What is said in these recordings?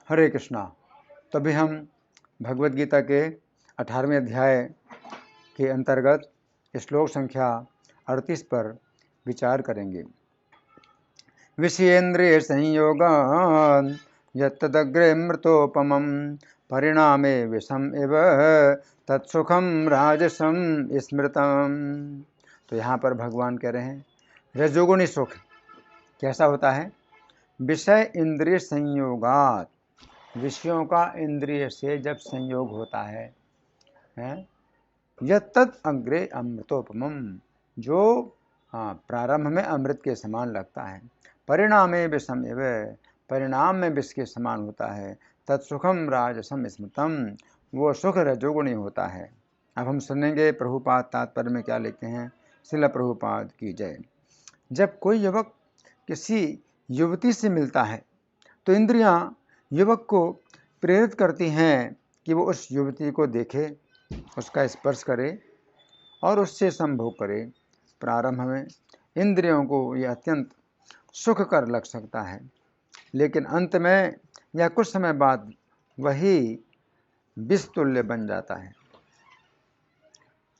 हरे कृष्णा। तभी हम भगवद गीता के 18वें अध्याय के अंतर्गत श्लोक संख्या 38 पर विचार करेंगे। विषयेन्द्रिय संयोगान् यत्तदग्रे मृतोपमं परिणामे विषम इव तत्सुखम राजसम स्मृतम। तो यहाँ पर भगवान कह रहे हैं रजोगुणी सुख कैसा होता है? विषय इंद्रिय संयोगात, विषयों का इंद्रिय से जब संयोग होता है, यत्तत् अग्रे अमृतोपमम, जो प्रारंभ में अमृत के समान लगता है, परिणामे विषम एव, परिणाम में विष के समान होता है, तत्सुखम राजसम स्मृतम, वो सुख रजोगुणी होता है। अब हम सुनेंगे प्रभुपाद तात्पर्य में क्या लिखते हैं। श्रील प्रभुपाद की जय। जब कोई युवक किसी युवती से मिलता है तो इंद्रियां युवक को प्रेरित करती हैं कि वो उस युवती को देखे, उसका स्पर्श करे और उससे संभोग करे। प्रारंभ में इंद्रियों को यह अत्यंत सुखकर लग सकता है, लेकिन अंत में या कुछ समय बाद वही विष तुल्य बन जाता है।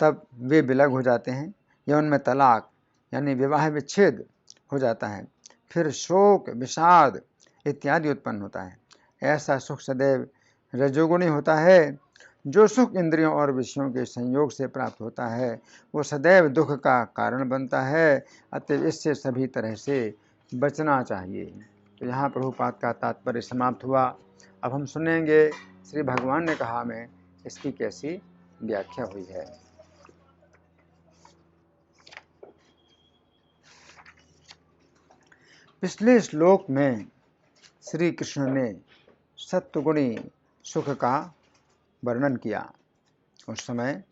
तब वे विलग हो जाते हैं या उनमें तलाक यानी विवाह विच्छेद हो जाता है। फिर शोक, विषाद इत्यादि उत्पन्न होता है। ऐसा सुख सदैव रजोगुणी होता है। जो सुख इंद्रियों और विषयों के संयोग से प्राप्त होता है वो सदैव दुख का कारण बनता है। अतः इससे सभी तरह से बचना चाहिए। तो यहाँ प्रभुपाद का तात्पर्य समाप्त हुआ। अब हम सुनेंगे श्री भगवान ने कहा में इसकी कैसी व्याख्या हुई है। पिछले श्लोक में श्री कृष्ण ने सत्वगुणी सुख का वर्णन किया। उस समय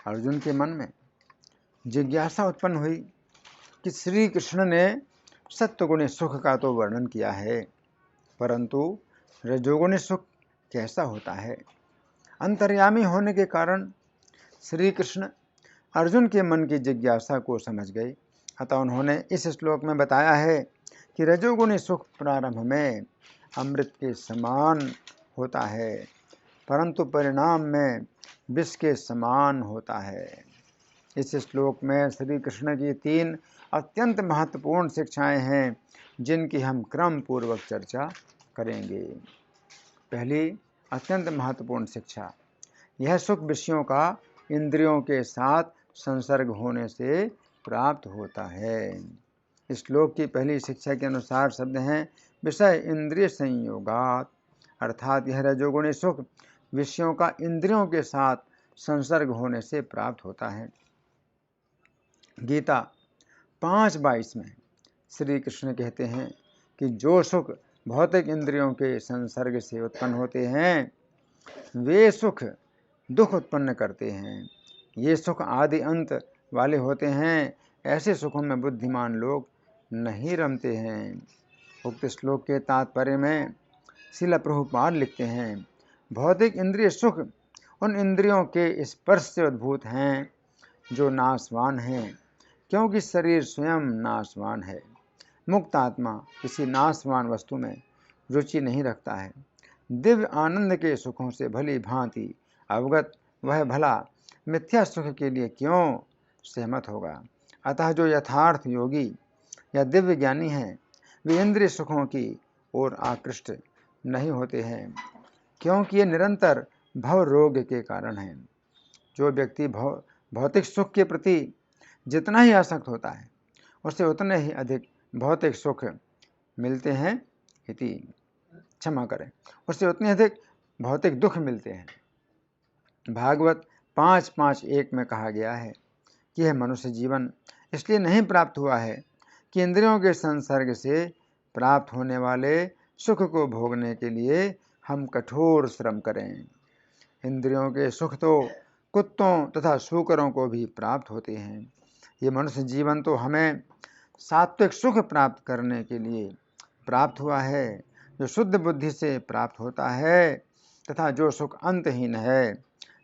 अर्जुन के मन में जिज्ञासा उत्पन्न हुई कि श्री कृष्ण ने सत्वगुणी सुख का तो वर्णन किया है, परंतु रजोगुणी सुख कैसा होता है? अंतर्यामी होने के कारण श्री कृष्ण अर्जुन के मन की जिज्ञासा को समझ गए। अतः उन्होंने इस श्लोक में बताया है कि रजोगुणी सुख प्रारंभ में अमृत के समान होता है, परंतु परिणाम में विष के समान होता है। इस श्लोक में श्री कृष्ण की 3 अत्यंत महत्वपूर्ण शिक्षाएं हैं, जिनकी हम क्रम पूर्वक चर्चा करेंगे। पहली अत्यंत महत्वपूर्ण शिक्षा, यह सुख विषयों का इंद्रियों के साथ संसर्ग होने से प्राप्त होता है। इस श्लोक की पहली शिक्षा के अनुसार शब्द हैं विषय इंद्रिय संयोगात, अर्थात यह रजोगुणी सुख विषयों का इंद्रियों के साथ संसर्ग होने से प्राप्त होता है। गीता 5:22 में श्री कृष्ण कहते हैं कि जो सुख भौतिक इंद्रियों के संसर्ग से उत्पन्न होते हैं वे सुख दुख उत्पन्न करते हैं। ये सुख आदि अंत वाले होते हैं। ऐसे सुखों में बुद्धिमान लोग नहीं रमते हैं। उक्त श्लोक के तात्पर्य में श्रील प्रभुपाद लिखते हैं भौतिक इंद्रिय सुख उन इंद्रियों के स्पर्श से उद्भूत हैं जो नाशवान हैं, क्योंकि शरीर स्वयं नाशवान है। मुक्त आत्मा किसी नाशवान वस्तु में रुचि नहीं रखता है। दिव्य आनंद के सुखों से भली भांति अवगत वह भला मिथ्या सुख के लिए क्यों सहमत होगा। अतः जो यथार्थ योगी या दिव्य ज्ञानी हैं वे इंद्रिय सुखों की ओर आकृष्ट नहीं होते हैं, क्योंकि ये निरंतर भव रोग के कारण हैं। जो व्यक्ति भौतिक सुख के प्रति जितना ही आसक्त होता है उससे उतने ही अधिक भौतिक सुख मिलते हैं, क्षमा करें, उससे उतने अधिक भौतिक दुख मिलते हैं। भागवत 5:5:1 में कहा गया है कि यह मनुष्य जीवन इसलिए नहीं प्राप्त हुआ है कि इंद्रियों के संसर्ग से प्राप्त होने वाले सुख को भोगने के लिए हम कठोर श्रम करें। इंद्रियों के सुख तो कुत्तों तथा शूकरों को भी प्राप्त होते हैं। ये मनुष्य जीवन तो हमें सात्विक सुख प्राप्त करने के लिए प्राप्त हुआ है, जो शुद्ध बुद्धि से प्राप्त होता है तथा जो सुख अंतहीन है।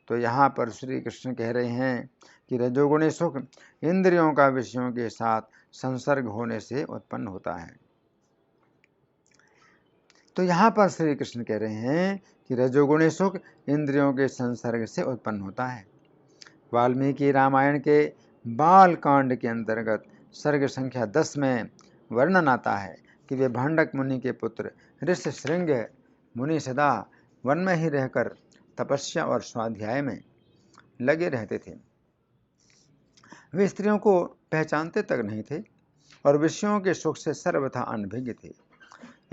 तो यहाँ पर श्री कृष्ण कह रहे हैं कि रजोगुणी सुख इंद्रियों का विषयों के साथ संसर्ग होने से उत्पन्न होता है। तो यहाँ पर श्री कृष्ण कह रहे हैं कि रजोगुणी सुख इंद्रियों के संसर्ग से उत्पन्न होता है। वाल्मीकि रामायण के बाल कांड के अंतर्गत सर्ग संख्या 10 में वर्णन आता है कि वे भांडक मुनि के पुत्र ऋष्यशृंग मुनि सदा वन में ही रहकर तपस्या और स्वाध्याय में लगे रहते थे। वे स्त्रियों को पहचानते तक नहीं थे और विषयों के सुख से सर्वथा अनभिज्ञ थे।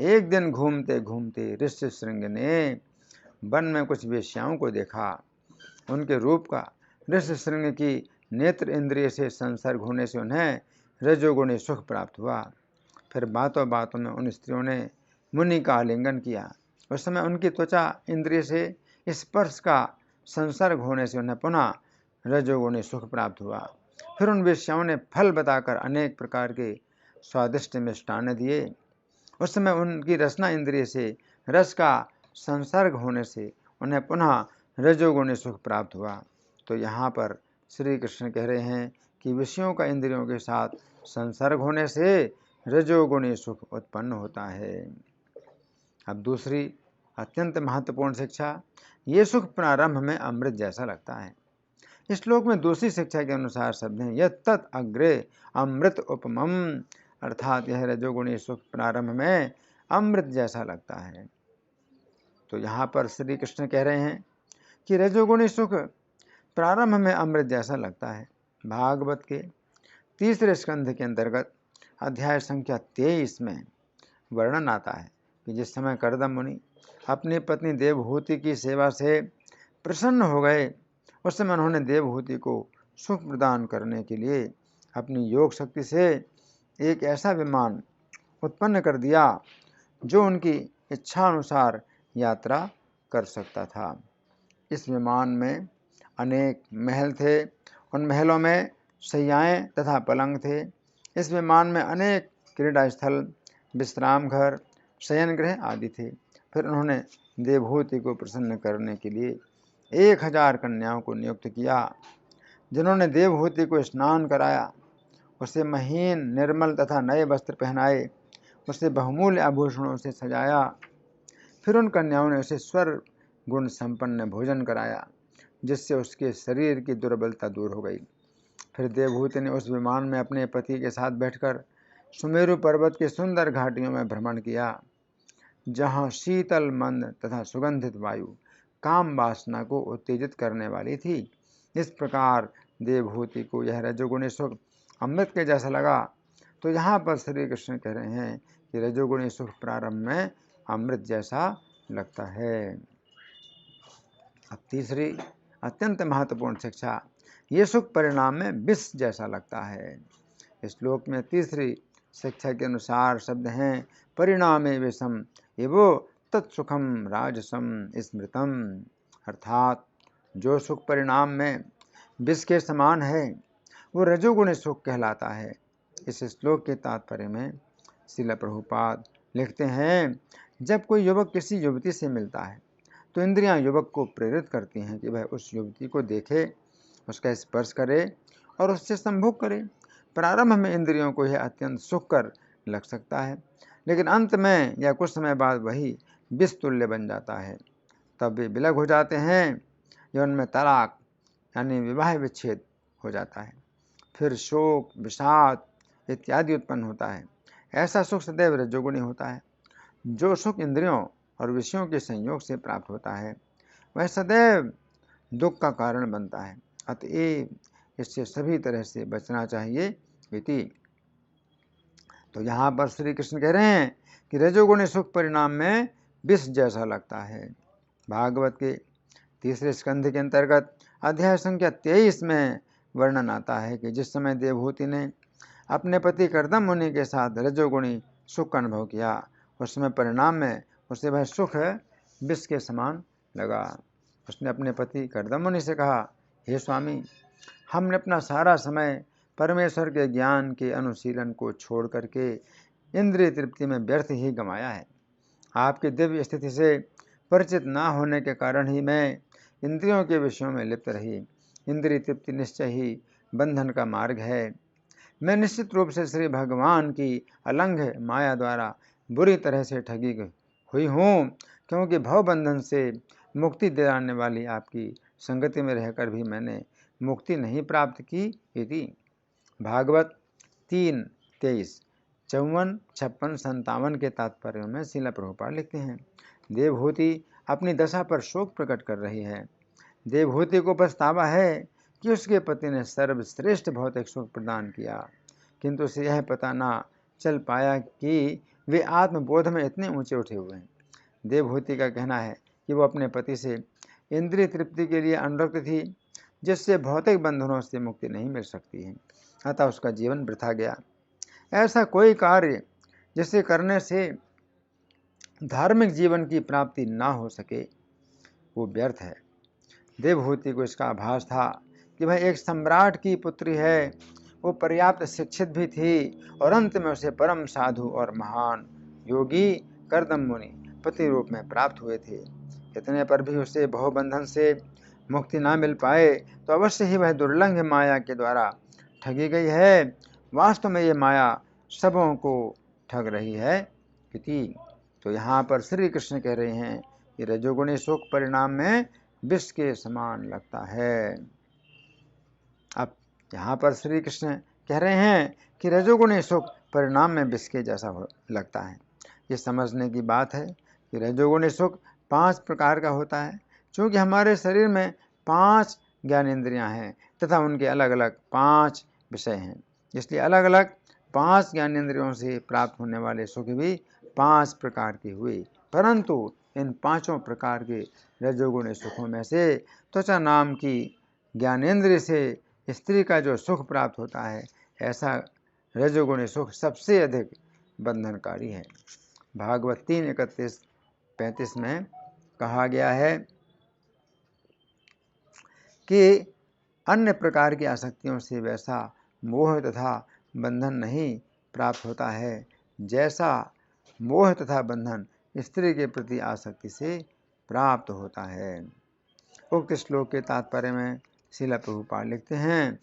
एक दिन घूमते घूमते ऋष्यशृंग ने वन में कुछ वेश्याओं को देखा। उनके रूप का ऋष्यशृंग की नेत्र इंद्रिय से संसर्ग होने से उन्हें रजोगुणी सुख प्राप्त हुआ। फिर बातों बातों में उन स्त्रियों ने मुनि का आलिंगन किया। उस समय उनकी त्वचा इंद्रिय से स्पर्श का संसर्ग होने से उन्हें पुनः रजोगुणी सुख प्राप्त हुआ। फिर उन वेश्याओं ने फल बताकर अनेक प्रकार के स्वादिष्ट मिष्टान्न दिए। उस समय उनकी रसना इंद्रिय से रस का संसर्ग होने से उन्हें पुनः रजोगुणी सुख प्राप्त हुआ। तो यहाँ पर श्री कृष्ण कह रहे हैं कि विषयों का इंद्रियों के साथ संसर्ग होने से रजोगुणी सुख उत्पन्न होता है। अब दूसरी अत्यंत महत्वपूर्ण शिक्षा, ये सुख प्रारंभ में अमृत जैसा लगता है। इस श्लोक में दूसरी शिक्षा के अनुसार शब्द हैं यत्तत् अग्रे अमृत उपमम, अर्थात यह रजोगुणी सुख प्रारंभ में अमृत जैसा लगता है। तो यहाँ पर श्री कृष्ण कह रहे हैं कि रजोगुणी सुख प्रारंभ में अमृत जैसा लगता है। भागवत के 3 स्कंध के अंतर्गत अध्याय संख्या 23 में वर्णन आता है कि जिस समय कर्दम मुनि अपनी पत्नी देवहूति की सेवा से प्रसन्न हो गए, उस समय उन्होंने देवहूति को सुख प्रदान करने के लिए अपनी योग शक्ति से एक ऐसा विमान उत्पन्न कर दिया जो उनकी इच्छा अनुसार यात्रा कर सकता था। इस विमान में अनेक महल थे, उन महलों में शैयाएँ तथा पलंग थे। इस विमान में अनेक क्रीड़ा स्थल, विश्राम घर, शयन गृह आदि थे। फिर उन्होंने देवहूति को प्रसन्न करने के लिए 1000 कन्याओं को नियुक्त किया, जिन्होंने देवहूति को स्नान कराया, उसे महीन निर्मल तथा नए वस्त्र पहनाए, उसे बहुमूल्य आभूषणों से सजाया। फिर उन कन्याओं ने उसे स्वर गुण संपन्न भोजन कराया, जिससे उसके शरीर की दुर्बलता दूर हो गई। फिर देवहूति ने उस विमान में अपने पति के साथ बैठकर सुमेरु पर्वत के सुंदर घाटियों में भ्रमण किया, जहाँ शीतल मंद तथा सुगंधित वायु काम वासना को उत्तेजित करने वाली थी। इस प्रकार देवहूति को यह रजोगुणी सुख अमृत के जैसा लगा। तो यहाँ पर श्री कृष्ण कह रहे हैं कि रजोगुणी सुख प्रारंभ में अमृत जैसा लगता है। अब तीसरी अत्यंत महत्वपूर्ण शिक्षा, ये सुख परिणाम में विष जैसा लगता है। इस श्लोक में तीसरी शिक्षा के अनुसार शब्द हैं परिणामे विषम एवो तत्सुखम राजसम स्मृतम, अर्थात जो सुख परिणाम में विष के समान है वो रजोगुणी सुख कहलाता है। इस श्लोक के तात्पर्य में श्रील प्रभुपाद लिखते हैं, जब कोई युवक किसी युवती से मिलता है तो इंद्रियां युवक को प्रेरित करती हैं कि वह उस युवती को देखे, उसका स्पर्श करे और उससे संभोग करे। प्रारंभ में इंद्रियों को यह अत्यंत सुखकर लग सकता है, लेकिन अंत में या कुछ समय बाद वही विष तुल्य बन जाता है। तब वे विलग हो जाते हैं या उनमें तलाक यानी विवाह विच्छेद हो जाता है। फिर शोक, विषाद इत्यादि उत्पन्न होता है। ऐसा सुख सदैव रजोगुणी होता है। जो सुख इंद्रियों और विषयों के संयोग से प्राप्त होता है वह सदैव दुख का कारण बनता है। अतएव इससे सभी तरह से बचना चाहिए इति। तो यहाँ पर श्री कृष्ण कह रहे हैं कि रजोगुणी सुख परिणाम में विष जैसा लगता है। भागवत के 3 स्कंध के अंतर्गत अध्याय संख्या 23 में वर्णन आता है कि जिस समय देवहूति ने अपने पति कर्दम मुनि के साथ रजोगुणी सुख का अनुभव किया, उस समय परिणाम में उसे वह सुख विष के समान लगा। उसने अपने पति कर्दम मुनि से कहा, हे स्वामी, हमने अपना सारा समय परमेश्वर के ज्ञान के अनुशीलन को छोड़ करके इंद्रिय तृप्ति में व्यर्थ ही गंवाया है। आपकी दिव्य स्थिति से परिचित न होने के कारण ही मैं इंद्रियों के विषयों में लिप्त रही। इंद्रिय तृप्ति निश्चय ही बंधन का मार्ग है। मैं निश्चित रूप से श्री भगवान की अलंघ माया द्वारा बुरी तरह से ठगी हुई हूँ, क्योंकि भवबंधन से मुक्ति दिलाने वाली आपकी संगति में रहकर भी मैंने मुक्ति नहीं प्राप्त की। इति भागवत 3:23, 54, 56, 57 के तात्पर्यों में श्रील प्रभुपाद लिखते हैं, देवहूति अपनी दशा पर शोक प्रकट कर रही है। देवहूति को पछतावा है कि उसके पति ने सर्वश्रेष्ठ भौतिक सुख प्रदान किया, किंतु उसे यह पता ना चल पाया कि वे आत्मबोध में इतने ऊंचे उठे हुए हैं। देवहूति का कहना है कि वो अपने पति से इंद्रिय तृप्ति के लिए अनुरक्त थी, जिससे भौतिक बंधनों से मुक्ति नहीं मिल सकती है, अतः उसका जीवन वृथा गया। ऐसा कोई कार्य जिसे करने से धार्मिक जीवन की प्राप्ति ना हो सके वो व्यर्थ है। देवहूति को इसका आभास था कि वह एक सम्राट की पुत्री है, वो पर्याप्त शिक्षित भी थी और अंत में उसे परम साधु और महान योगी कर्दम मुनि पति रूप में प्राप्त हुए थे। इतने पर भी उसे भवबंधन से मुक्ति ना मिल पाए तो अवश्य ही वह दुर्लंघ माया के द्वारा ठगी गई है। वास्तव में ये माया सबों को ठग रही है। तो यहाँ पर श्री कृष्ण कह रहे हैं कि रजोगुणी सुख परिणाम में विष के समान लगता है। अब यहाँ पर श्री कृष्ण कह रहे हैं कि रजोगुणी सुख परिणाम में विष के जैसा लगता है। ये समझने की बात है कि रजोगुणी सुख 5 प्रकार का होता है। चूँकि हमारे शरीर में 5 ज्ञानेंद्रियाँ हैं तथा उनके अलग अलग 5 विषय हैं, इसलिए अलग अलग 5 ज्ञानेंद्रियों से प्राप्त होने वाले सुख भी 5 प्रकार के हुए। परंतु इन 5 प्रकार के रजोगुणी सुखों में से त्वचा नाम की ज्ञानेंद्रिय से स्त्री का जो सुख प्राप्त होता है, ऐसा रजोगुणी सुख सबसे अधिक बंधनकारी है। भागवत 3:31-35 में कहा गया है कि अन्य प्रकार की आसक्तियों से वैसा मोह तथा बंधन नहीं प्राप्त होता है जैसा मोह तथा बंधन स्त्री के प्रति आसक्ति से प्राप्त होता है। उक्त श्लोक के तात्पर्य में श्रील प्रभुपाद लिखते हैं,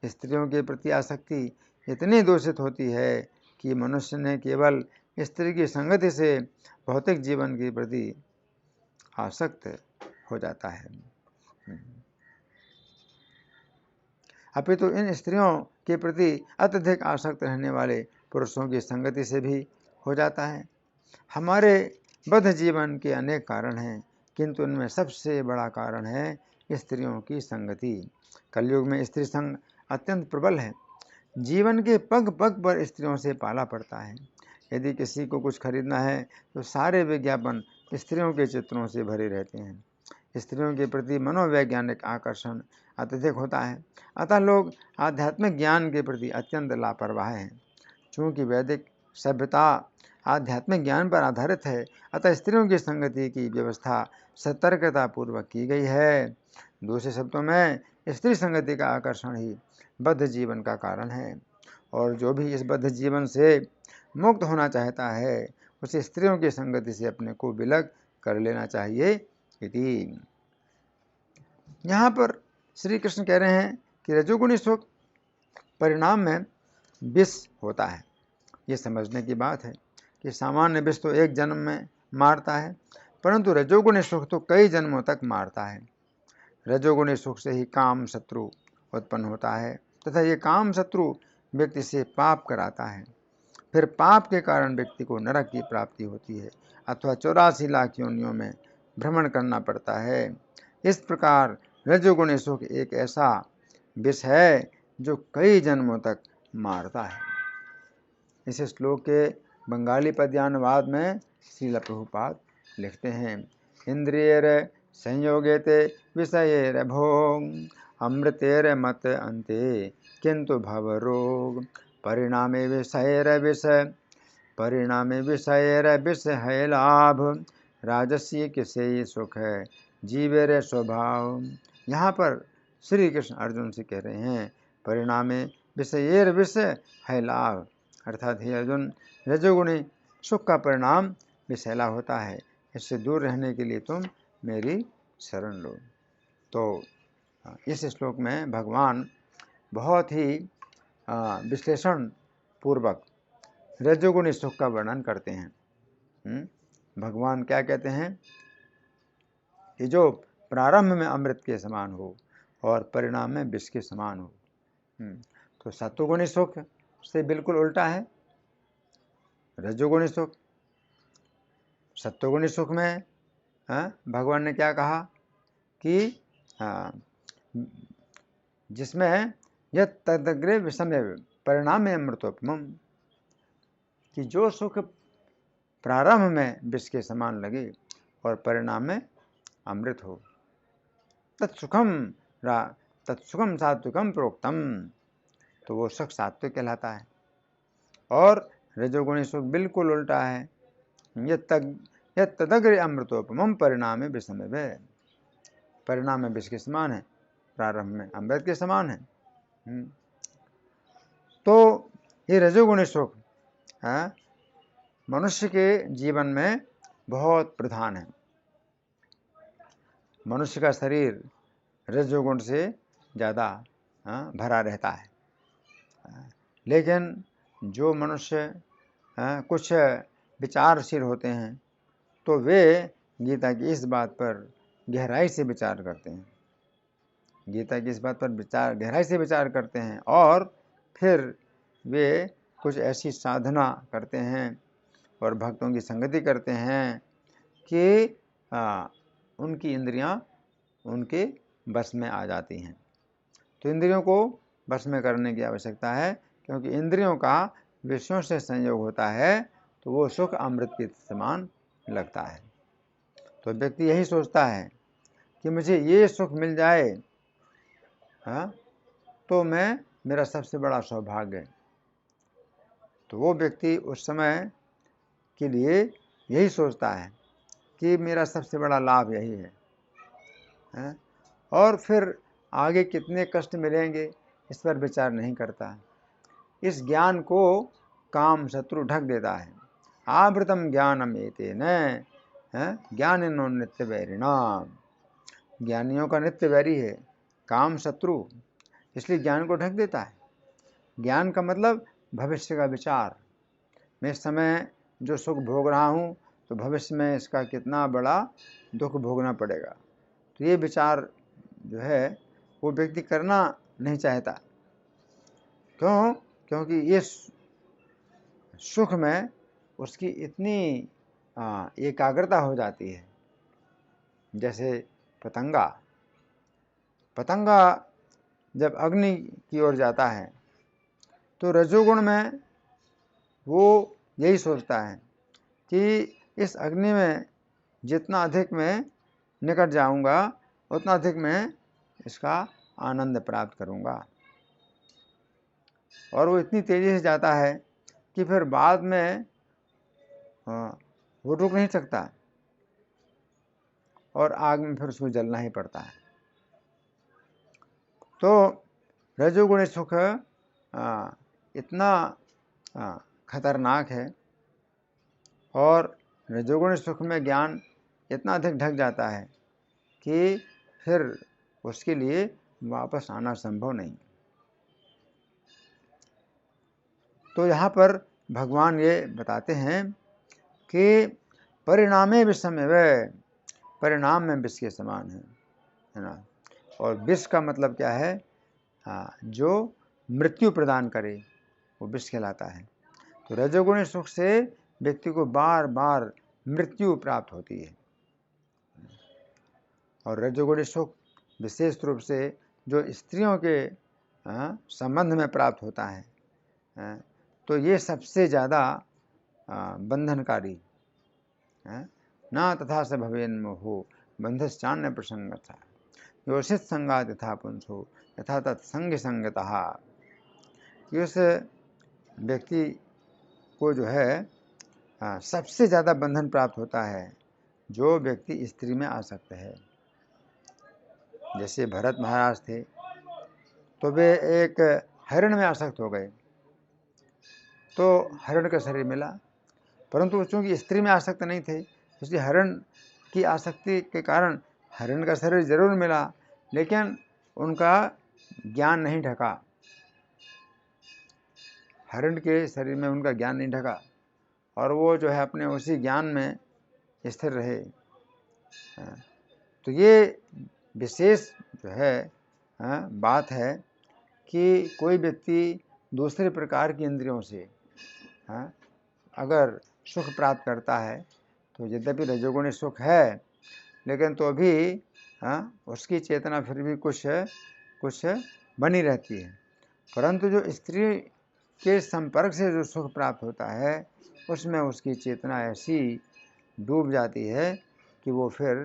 स्त्रियों के प्रति आसक्ति इतनी दूषित होती है कि मनुष्य ने केवल स्त्री की संगति से भौतिक जीवन के प्रति आसक्त हो जाता है, अपितु इन स्त्रियों के प्रति अत्यधिक आसक्त रहने वाले पुरुषों की संगति से भी हो जाता है। हमारे बद्ध जीवन के अनेक कारण हैं, किंतु उनमें सबसे बड़ा कारण है स्त्रियों की संगति। कलयुग में स्त्री संग अत्यंत प्रबल है। जीवन के पग पग पर स्त्रियों से पाला पड़ता है। यदि किसी को कुछ खरीदना है तो सारे विज्ञापन स्त्रियों के चित्रों से भरे रहते हैं। स्त्रियों के प्रति मनोवैज्ञानिक आकर्षण अत्यधिक होता है, अतः लोग आध्यात्मिक ज्ञान के प्रति अत्यंत लापरवाह हैं। चूँकि वैदिक सभ्यता आध्यात्मिक ज्ञान पर आधारित है, अतः स्त्रियों की संगति की व्यवस्था सतर्कता पूर्वक की गई है। दूसरे शब्दों में स्त्री संगति का आकर्षण ही बद्ध जीवन का कारण है, और जो भी इस बद्ध जीवन से मुक्त होना चाहता है उसे स्त्रियों की संगति से अपने को विलग कर लेना चाहिए। इति यहाँ पर श्री कृष्ण कह रहे हैं कि रजोगुणी सुख परिणाम में विष होता है। ये समझने की बात है कि सामान्य विष तो एक जन्म में मारता है, परंतु रजोगुणी सुख तो कई जन्मों तक मारता है। रजोगुणी सुख से ही काम शत्रु उत्पन्न होता है तथा ये काम शत्रु व्यक्ति से पाप कराता है। फिर पाप के कारण व्यक्ति को नरक की प्राप्ति होती है अथवा 84 लाख योनियों में भ्रमण करना पड़ता है। इस प्रकार रजोगुणी सुख एक ऐसा विष है जो कई जन्मों तक मारता है। इस श्लोक के बंगाली पद्यानुवाद में श्रील प्रभुपाद लिखते हैं, इंद्रियर संयोगेते विषयेर भोग अमृतेर मत अंते किंतु भवरोग परिणामे विषयेर विष है लाभ राजस्य किसे सुख है जीवेर स्वभाव। यहाँ पर श्री कृष्ण अर्जुन से कह रहे हैं, परिणामे विषयेर विष है लाभ, अर्थात हे अर्जुन, रजोगुणी सुख का परिणाम विषैला होता है, इससे दूर रहने के लिए तुम मेरी शरण लो। तो इस श्लोक में भगवान बहुत ही विश्लेषण पूर्वक रजोगुणी सुख का वर्णन करते हैं। भगवान क्या कहते हैं कि जो प्रारंभ में अमृत के समान हो और परिणाम में विष के समान हो। तो सत्वगुणी सुख से बिल्कुल उल्टा है रजोगुणी सुख। सत्वगुणी सुख में भगवान ने क्या कहा कि जिसमें यह तदग्रे विषम परिणाम में अमृतोपमम, कि जो सुख प्रारंभ में विष के समान लगे और परिणाम में अमृत हो, तत्सुखम सात्विकम प्रोक्तम, तो वो सुख सात्विक कहलाता है। और रजोगुणी सुख बिल्कुल उल्टा है, यह तदग्रे अमृतोपमम परिणाम में विषम, परिणाम में विष के समान है, प्रारंभ में अमृत के समान है। तो ये रजोगुणी सुख मनुष्य के जीवन में बहुत प्रधान है। मनुष्य का शरीर रजोगुण से ज़्यादा भरा रहता है। लेकिन जो मनुष्य कुछ विचारशील होते हैं तो वे गीता की इस बात पर गहराई से विचार करते हैं, गीता की इस बात पर गहराई से विचार करते हैं और फिर वे कुछ ऐसी साधना करते हैं और भक्तों की संगति करते हैं कि उनकी इंद्रियां उनके बस में आ जाती हैं। तो इंद्रियों को बस में करने की आवश्यकता है, क्योंकि इंद्रियों का विषयों से संयोग होता है तो वो सुख अमृत के समान लगता है। तो व्यक्ति यही सोचता है कि मुझे ये सुख मिल जाए तो मेरा सबसे बड़ा सौभाग्य है। तो वो व्यक्ति उस समय के लिए यही सोचता है कि मेरा सबसे बड़ा लाभ यही है, और फिर आगे कितने कष्ट मिलेंगे इस पर विचार नहीं करता। इस ज्ञान को काम शत्रु ढक देता है। आवृतम ज्ञानम एतेन ज्ञानिनो नित्य वैरिणाम, ज्ञानियों का नित्य वैरी है काम शत्रु, इसलिए ज्ञान को ढक देता है। ज्ञान का मतलब भविष्य का विचार, मैं इस समय जो सुख भोग रहा हूँ तो भविष्य में इसका कितना बड़ा दुख भोगना पड़ेगा, तो ये विचार जो है वो व्यक्ति करना नहीं चाहता। क्यों? क्योंकि ये सुख में उसकी इतनी एकाग्रता हो जाती है। जैसे पतंगा जब अग्नि की ओर जाता है तो रजोगुण में वो यही सोचता है कि इस अग्नि में जितना अधिक मैं निकट जाऊंगा उतना अधिक मैं इसका आनंद प्राप्त करूंगा, और वो इतनी तेजी से जाता है कि फिर बाद में वो रुक नहीं सकता और आग में फिर उसको जलना ही पड़ता है। तो रजोगुणी सुख इतना खतरनाक है और रजोगुणी सुख में ज्ञान इतना अधिक ढक जाता है कि फिर उसके लिए वापस आना संभव नहीं। तो यहाँ पर भगवान ये बताते हैं कि परिणामे विषमेव, परिणाम में विष के समान है ना। और विष का मतलब क्या है? जो मृत्यु प्रदान करे वो विष कहलाता है। तो रजोगुणी सुख से व्यक्ति को बार बार मृत्यु प्राप्त होती है, और रजोगुणी सुख विशेष रूप से जो स्त्रियों के संबंध में प्राप्त होता है, तो ये सबसे ज़्यादा बंधनकारी है। ना तथा स भवेन मोहो बंधश्चान्य प्रसंगतः योषित संगात यथा पुंसो यथा तत्संग संगतः, कि उस व्यक्ति को जो है सबसे ज़्यादा बंधन प्राप्त होता है जो व्यक्ति स्त्री में आसक्त है। जैसे भरत महाराज थे तो वे एक हरिण में आसक्त हो गए, तो हरिण का शरीर मिला, परंतु चूंकि स्त्री में आसक्त नहीं थे इसलिए हरिण की आसक्ति के कारण हरिण का शरीर जरूर मिला, लेकिन उनका ज्ञान नहीं ढका, हरिण के शरीर में उनका ज्ञान नहीं ढका, और वो जो है अपने उसी ज्ञान में स्थिर रहे। तो ये विशेष जो है बात है कि कोई व्यक्ति दूसरे प्रकार की इंद्रियों से अगर सुख प्राप्त करता है तो यद्यपि रजोगुणी सुख है, लेकिन तो भी उसकी चेतना फिर भी कुछ बनी रहती है। परंतु जो स्त्री के संपर्क से जो सुख प्राप्त होता है उसमें उसकी चेतना ऐसी डूब जाती है कि वो फिर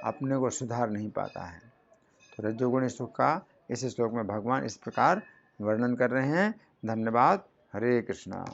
अपने को सुधार नहीं पाता है। तो रजोगुणी सुख का इस श्लोक में भगवान इस प्रकार वर्णन कर रहे हैं। धन्यवाद। हरे कृष्णा।